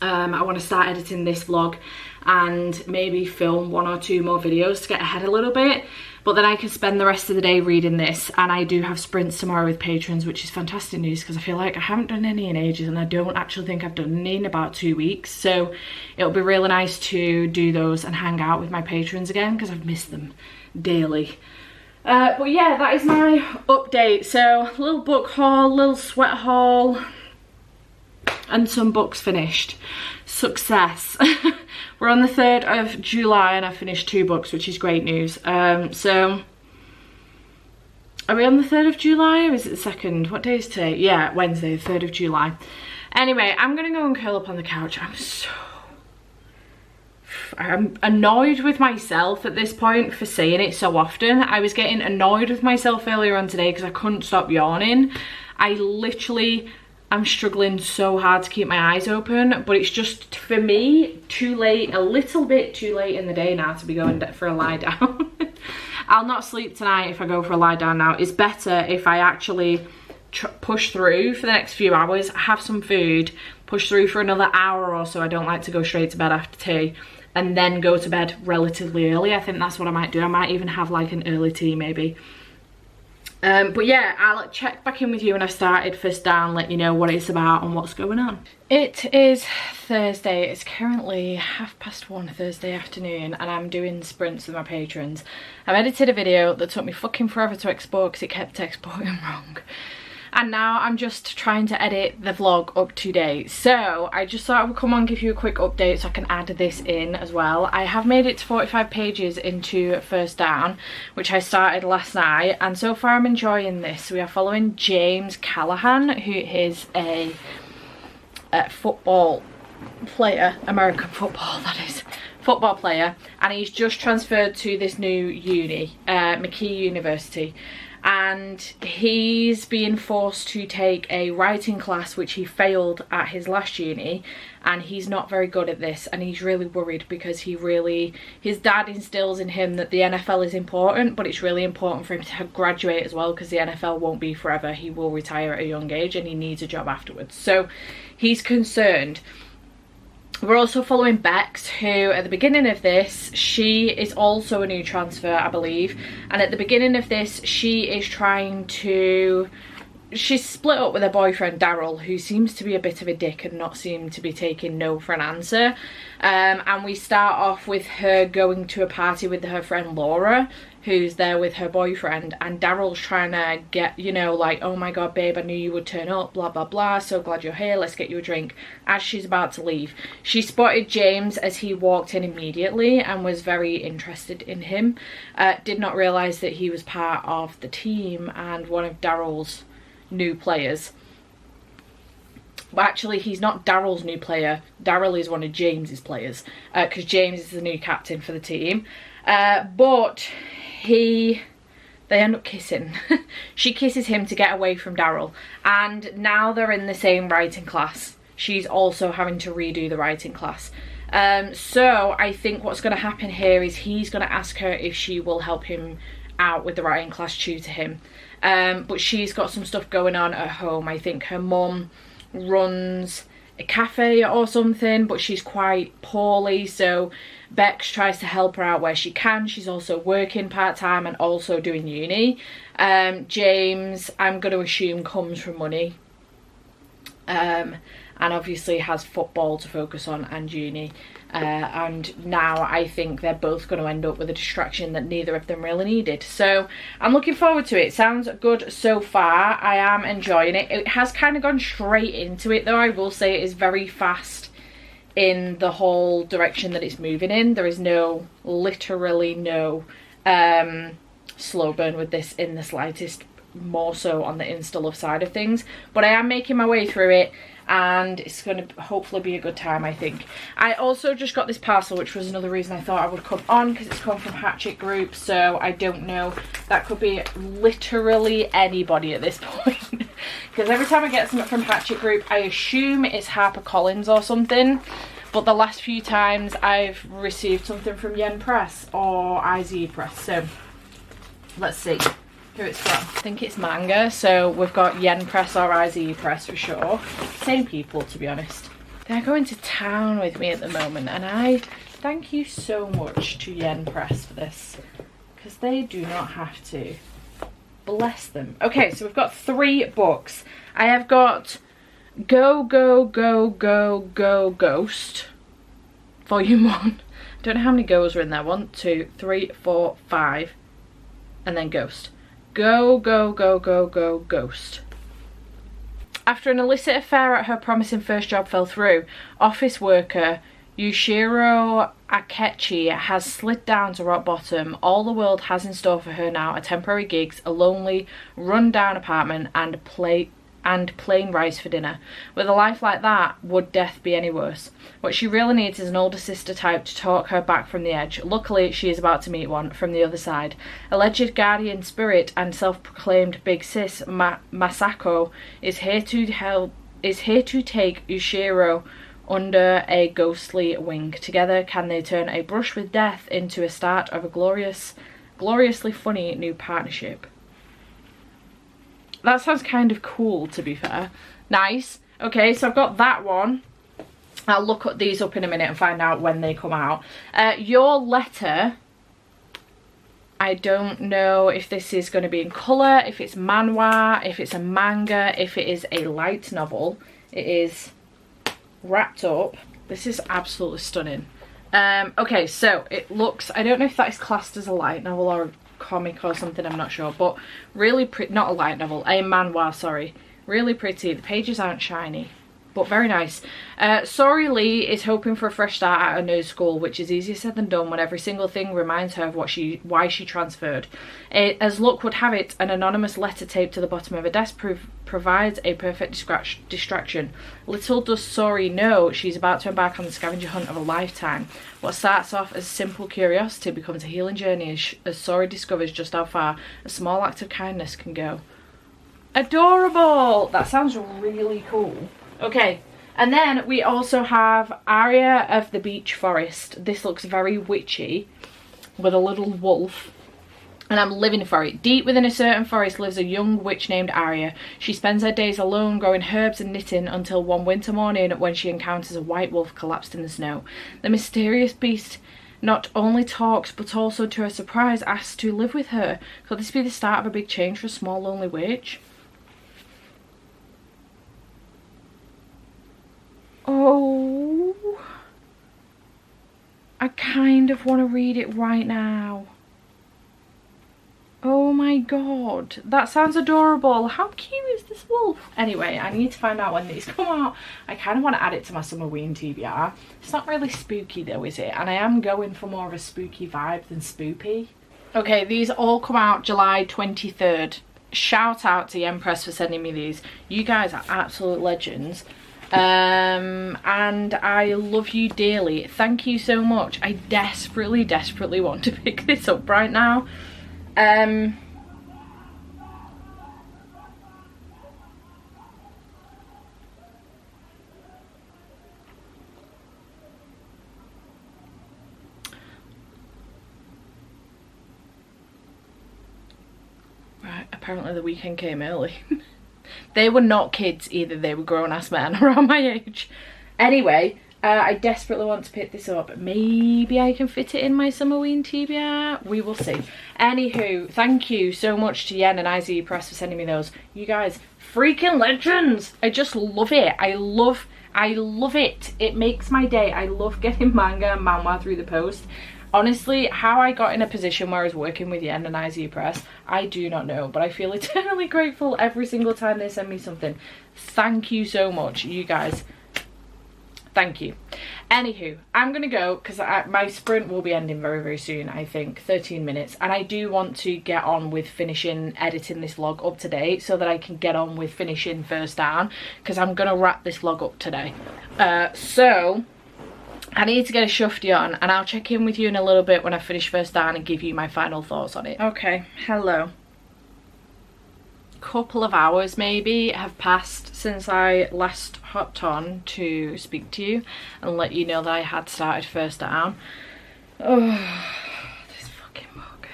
I want to start editing this vlog and maybe film 1 or 2 more videos to get ahead a little bit, but then I can spend the rest of the day reading this. And I do have sprints tomorrow with patrons, which is fantastic news, because I feel like I haven't done any in ages, and I don't actually think I've done any in about 2 weeks. So it'll be really nice to do those and hang out with my patrons again, because I've missed them daily. But yeah, that is my update. So little book haul, little sweat haul, and some books finished. Success. We're on the 3rd of July and I finished 2 books, which is great news. So are we on the 3rd of July or is it the 2nd? What day is today? Yeah, Wednesday, the 3rd of July. Anyway, I'm gonna go and curl up on the couch. I'm annoyed with myself at this point for saying it so often. I was getting annoyed with myself earlier on today because I couldn't stop yawning. I literally I'm struggling so hard to keep my eyes open, but it's just, for me, too late, a little bit too late in the day now to be going for a lie down. I'll not sleep tonight if I go for a lie down now. It's better if I actually push through for the next few hours, have some food, push through for another hour or so. I don't like to go straight to bed after tea, and then go to bed relatively early. I think that's what I might do. I might even have like an early tea maybe. But yeah, I'll check back in with you when I've started First Down, let you know what it's about and what's going on. It is Thursday. It's currently 1:30 Thursday afternoon, and I'm doing sprints with my patrons. I've edited a video that took me fucking forever to export because it kept exporting wrong. And now I'm just trying to edit the vlog up to date. So I just thought I would come on and give you a quick update so I can add this in as well. I have made it to 45 pages into First Down, which I started last night, and so far I'm enjoying this. We are following James Callahan, who is a football player, American football that is, football player, and he's just transferred to this new uni, McKee University. And he's being forced to take a writing class which he failed at his last uni, and he's not very good at this, and he's really worried because his dad instills in him that the NFL is important, but it's really important for him to graduate as well because the NFL won't be forever. He will retire at a young age and he needs a job afterwards, so he's concerned. We're also following Bex, who at the beginning of this, she is also a new transfer, I believe. And at the beginning of this, she's split up with her boyfriend, Daryl, who seems to be a bit of a dick and not seem to be taking no for an answer. And we start off with her going to a party with her friend Laura, who's there with her boyfriend, and Daryl's trying to get, you know, like, oh my god babe, I knew you would turn up, blah blah blah, so glad you're here, let's get you a drink. As she's about to leave, she spotted James as he walked in immediately and was very interested in him. Did not realise that he was part of the team and one of Daryl's new players. But actually he's not Daryl's new player, Daryl is one of James's players, because James is the new captain for the team. But they end up kissing. She kisses him to get away from Daryl, and now they're in the same writing class. She's also having to redo the writing class. So I think what's going to happen here is he's going to ask her if she will help him out with the writing class, tutor him. But she's got some stuff going on at home. I think her mum runs a cafe or something, but she's quite poorly, so Bex tries to help her out where she can. She's also working part-time and also doing uni. James, I'm going to assume, comes from money, and obviously has football to focus on and uni, and now I think they're both going to end up with a distraction that neither of them really needed. So I'm looking forward to it. Sounds good so far. I am enjoying it. It has kind of gone straight into it though. I will say it is very fast in the whole direction that it's moving in. There is literally no slow burn with this in the slightest, more so on the Insta love side of things, but I am making my way through it and it's going to hopefully be a good time, I think. I also just got this parcel, which was another reason I thought I would come on, because it's come from Hatchet Group, so I don't know, that could be literally anybody at this point. Because every time I get something from Hatchet Group, I assume it's HarperCollins or something, but the last few times I've received something from Yen Press or IZ Press, so let's see who it's from. I think it's manga, so we've got Yen Press or IZ Press for sure. Same people, to be honest. They're going to town with me at the moment, and I thank you so much to Yen Press for this, because they do not have to. Bless them. Okay, so we've got 3 books. I have got Go Go Go Go Go Ghost, Volume 1. I don't know how many goes are in there. 1, 2, 3, 4, 5, and then Ghost. Go Go Go Go Go Ghost. After an illicit affair at her promising first job fell through, office worker Yushiro Akechi has slid down to rock bottom. All the world has in store for her now are temporary gigs, a lonely, run-down apartment, and plain rice for dinner. With a life like that, would death be any worse? What she really needs is an older sister type to talk her back from the edge. Luckily, she is about to meet one from the other side. Alleged guardian spirit and self-proclaimed big sis Masako is here to take Ushiro under a ghostly wing. Together, can they turn a brush with death into a start of a gloriously funny new partnership? That sounds kind of cool, to be fair. Nice. Okay, so I've got that one. I'll look at these up in a minute and find out when they come out. Your Letter I don't know if this is going to be in colour, if it's manhwa, if it's a manga, if it is a light novel. It is wrapped up. This is absolutely stunning. Okay, so it looks, I don't know if that is classed as a light novel or a comic or something, I'm not sure, but really pretty, not a light novel, a manhwa, sorry. Really pretty. The pages aren't shiny, but very nice. Sori Lee is hoping for a fresh start at her new school, which is easier said than done when every single thing reminds her of why she transferred. As luck would have it, an anonymous letter taped to the bottom of her desk provides a perfect distraction. Little does Sori know she's about to embark on the scavenger hunt of a lifetime. What starts off as simple curiosity becomes a healing journey as Sori discovers just how far a small act of kindness can go. Adorable! That sounds really cool. Okay, and then we also have Aria of the Beach Forest. This looks very witchy with a little wolf, and I'm living for it. Deep within a certain forest lives a young witch named Aria. She spends her days alone growing herbs and knitting until one winter morning when she encounters a white wolf collapsed in the snow. The mysterious beast not only talks but also, to her surprise, asks to live with her. Could this be the start of a big change for a small lonely witch? Oh, I kind of want to read it right now. Oh my god, that sounds adorable. How cute is this wolf? Anyway, I need to find out when these come out. I kind of want to add it to my Summerween TBR. It's not really spooky though, is it? And I am going for more of a spooky vibe than spoopy. Okay, these all come out July 23rd. Shout out to Empress for sending me these. You guys are absolute legends. And I love you dearly. Thank you so much. I desperately want to pick this up right now. Right, apparently the weekend came early. They were not kids either, they were grown-ass men around my age. Anyway, I desperately want to pick this up. Maybe I can fit it in my Summerween TBR. We will see. Anywho, thank you so much to Yen and IZE Press for sending me those. You guys, freaking legends! I just love it. I love it. It makes my day. I love getting manga and manhwa through the post. Honestly, how I got in a position where I was working with Yen and IZE Press, I do not know, but I feel eternally grateful every single time they send me something. Thank you so much, you guys. Thank you. Anywho, I'm gonna go because my sprint will be ending very soon, I think 13 minutes, and I do want to get on with finishing editing this vlog up to date so that I can get on with finishing First Down, because I'm gonna wrap this vlog up today. So I need to get a shufti on, and I'll check in with you in a little bit when I finish First Down and give you my final thoughts on it. Okay, hello. Couple of hours maybe have passed since I last hopped on to speak to you and let you know that I had started First Down. Oh, this fucking book.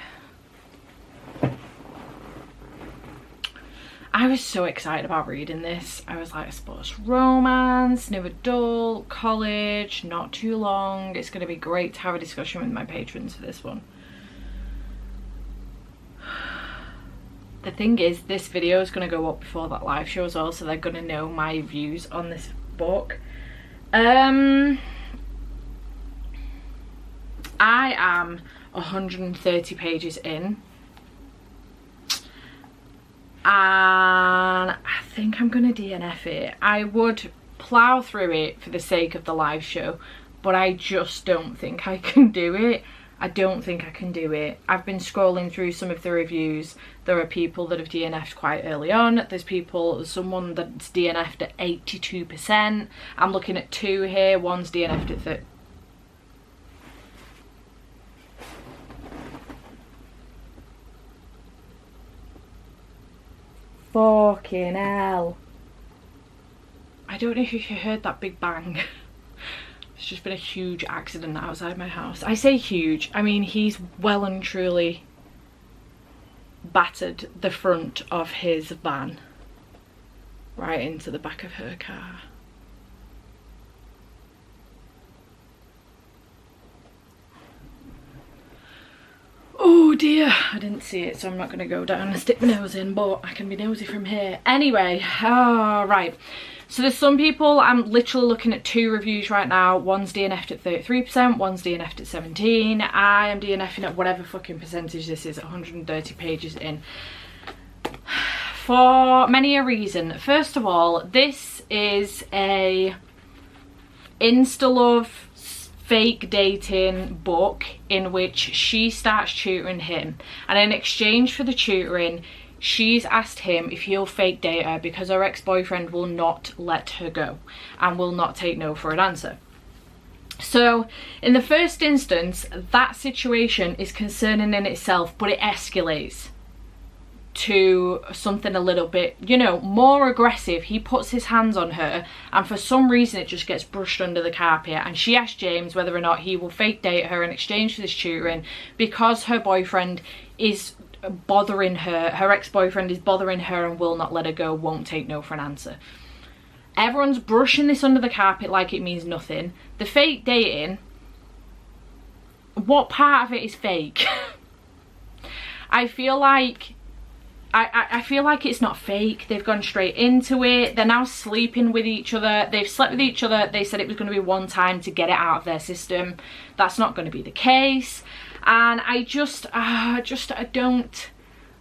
I was so excited about reading this. I was like, sports romance, new adult, college, not too long. It's going to be great to have a discussion with my patrons for this one. The thing is, this video is going to go up before that live show as well, so they're going to know my views on this book. I am 130 pages in, and I think I'm going to DNF it. I would plough through it for the sake of the live show, but I just don't think I can do it. I don't think I can do it. I've been scrolling through some of the reviews. There are people that have DNF'd quite early on. There's someone that's DNF'd at 82%. I'm looking at 2 here. One's DNF'd at 30. Fucking hell. I don't know if you heard that big bang. There's just been a huge accident outside my house. I say huge, I mean he's well and truly battered the front of his van right into the back of her car. Oh dear, I didn't see it, so I'm not going to go down and stick my nose in, but I can be nosy from here. Anyway, right. So there's some people, I'm literally looking at 2 reviews right now. One's DNF'd at 33%, one's DNF'd at 17. I am DNFing at whatever fucking percentage this is, 130 pages in. For many a reason. First of all, this is a insta-love fake dating book in which she starts tutoring him, and in exchange for the tutoring, she's asked him if he'll fake date her because her ex-boyfriend will not let her go and will not take no for an answer. So in the first instance, that situation is concerning in itself, but it escalates to something a little bit, you know, more aggressive. He puts his hands on her, and for some reason it just gets brushed under the carpet, and she asks James whether or not he will fake date her in exchange for this tutoring because her boyfriend is bothering her, her ex-boyfriend is bothering her and will not let her go, won't take no for an answer. Everyone's brushing this under the carpet like it means nothing. The fake dating, what part of it is fake? I feel like I feel like it's not fake. They've gone straight into it. They're now sleeping with each other. They've slept with each other. They said it was going to be one time to get it out of their system. That's not going to be the case. And I don't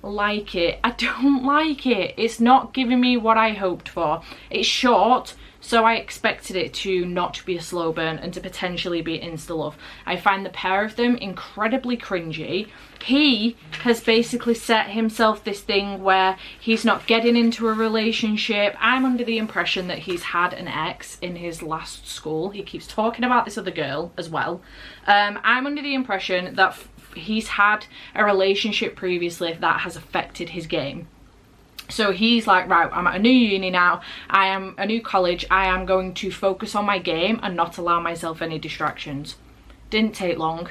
like it. I don't like it. It's not giving me what I hoped for. It's short, so I expected it to not be a slow burn and to potentially be insta-love. I find the pair of them incredibly cringy. He has basically set himself this thing where he's not getting into a relationship. I'm under the impression that he's had an ex in his last school. He keeps talking about this other girl as well. I'm under the impression that he's had a relationship previously that has affected his game. So he's like, right, I'm at a new uni now, I am a new college, I am going to focus on my game and not allow myself any distractions. Didn't take long.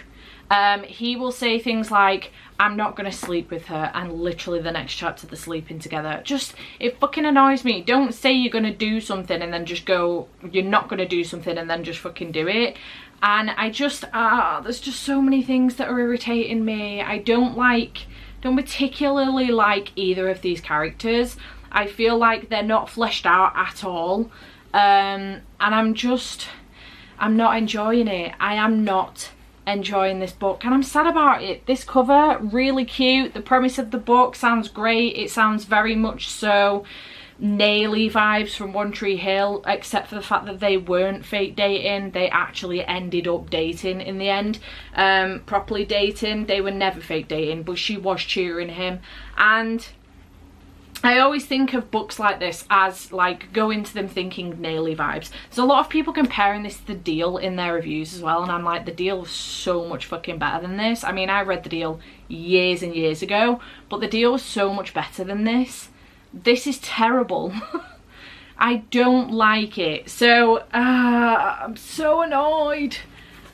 He will say things like, I'm not going to sleep with her, and literally the next chapter they're sleeping together. Just, it fucking annoys me. Don't say you're going to do something and then just go, you're not going to do something and then just fucking do it. And I just, there's just so many things that are irritating me. I don't particularly like either of these characters. I feel like they're not fleshed out at all. And I'm not enjoying it. I am not enjoying this book, and I'm sad about it. This cover, really cute. The premise of the book sounds great. It sounds very much so Naily vibes from One Tree Hill, except for the fact that they weren't fake dating. They actually ended up dating in the end, properly dating. They were never fake dating, but she was tutoring him. And I always think of books like this as like, go into them thinking Naily vibes. There's a lot of people comparing this to The Deal in their reviews as well, and I'm like, The Deal was so much fucking better than this. I mean, I read The Deal years and years ago, but The Deal was so much better than this. This is terrible. I don't like it. So I'm so annoyed.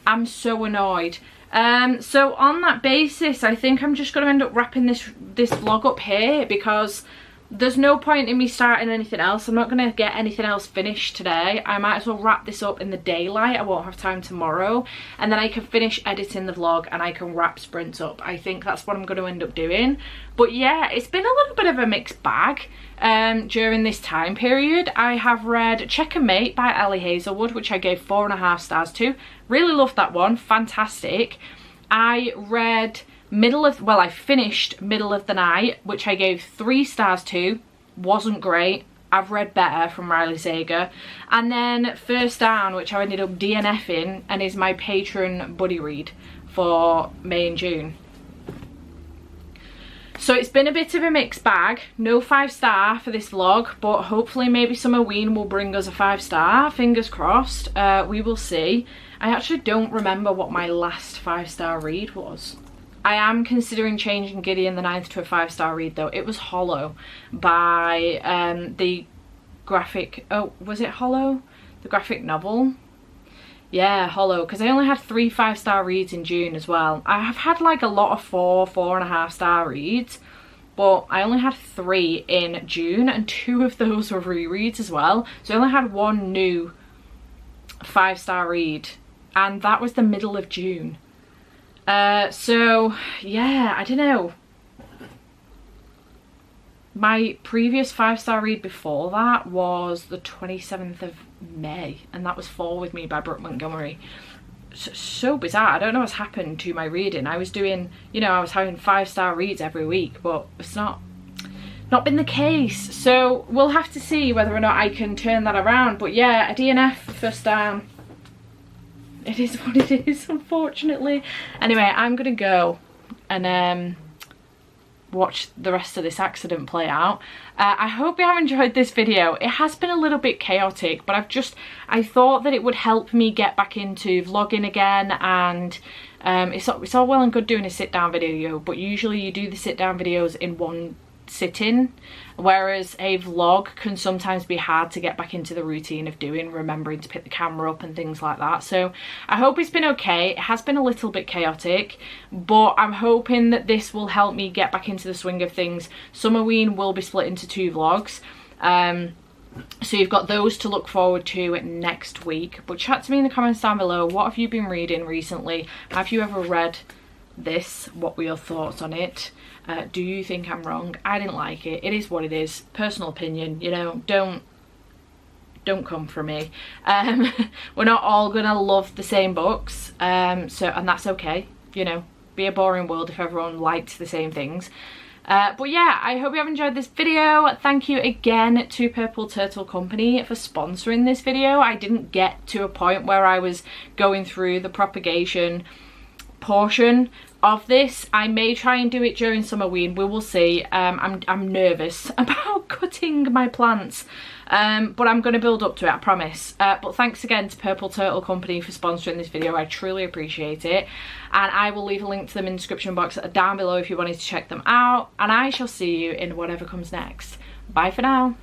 I'm so annoyed. So on that basis, I think I'm just going to end up wrapping this vlog up here, because there's no point in me starting anything else. I'm not going to get anything else finished today. I might as well wrap this up in the daylight. I won't have time tomorrow, and then I can finish editing the vlog and I can wrap sprints up. I think that's what I'm going to end up doing. But yeah, it's been a little bit of a mixed bag during this time period. I have read Check and Mate by Ali Hazelwood, which I gave 4.5 stars to. Really loved that one. Fantastic. I read I finished Middle of the Night, which I gave 3 stars to. Wasn't great. I've read better from Riley Sager. And then First Down, which I ended up DNFing and is my patron buddy read for May and June. So it's been a bit of a mixed bag. No 5-star for this vlog, but hopefully maybe Summerween will bring us a 5-star. Fingers crossed. We will see. I actually don't remember what my last 5-star read was. I am considering changing Gideon the Ninth to a 5-star read though. It was Hollow by the graphic, oh, was it Hollow? The graphic novel? Yeah, Hollow, because I only had 3 5-star reads in June as well. I have had like a lot of 4.5 star reads, but I only had 3 in June, and 2 of those were rereads as well. So I only had 1 new 5-star read, and that was the middle of June. So yeah, I don't know. My previous 5-star read before that was the 27th of May, and that was Fall With Me by Brooke Montgomery. So bizarre. I don't know what's happened to my reading. I was doing, you know, I was having 5-star reads every week, but it's not been the case. So we'll have to see whether or not I can turn that around. But yeah, a DNF first down. It is what it is, unfortunately. Anyway, I'm gonna go and watch the rest of this accident play out. I hope you have enjoyed this video. It has been a little bit chaotic, but I thought that it would help me get back into vlogging again, and it's all well and good doing a sit down video, but usually you do the sit down videos in one sitting, whereas a vlog can sometimes be hard to get back into the routine of doing, remembering to pick the camera up and things like that. So I hope it's been okay. It has been a little bit chaotic, but I'm hoping that this will help me get back into the swing of things. Summerween will be split into 2 vlogs, so you've got those to look forward to next week. But chat to me in the comments down below. What have you been reading recently? Have you ever read this? What were your thoughts on it? Do you think I'm wrong? I didn't like it. It is what it is. Personal opinion, you know, don't come for me. We're not all gonna love the same books, and that's okay, you know. Be a boring world if everyone liked the same things. But yeah, I hope you have enjoyed this video. Thank you again to Purple Turtle Company for sponsoring this video. I didn't get to a point where I was going through the propagation portion of this. I may try and do it during Summerween. We will see. I'm nervous about cutting my plants, but I'm going to build up to it, I promise. But thanks again to Purple Turtle Company for sponsoring this video. I truly appreciate it, and I will leave a link to them in the description box down below if you wanted to check them out, and I shall see you in whatever comes next. Bye for now.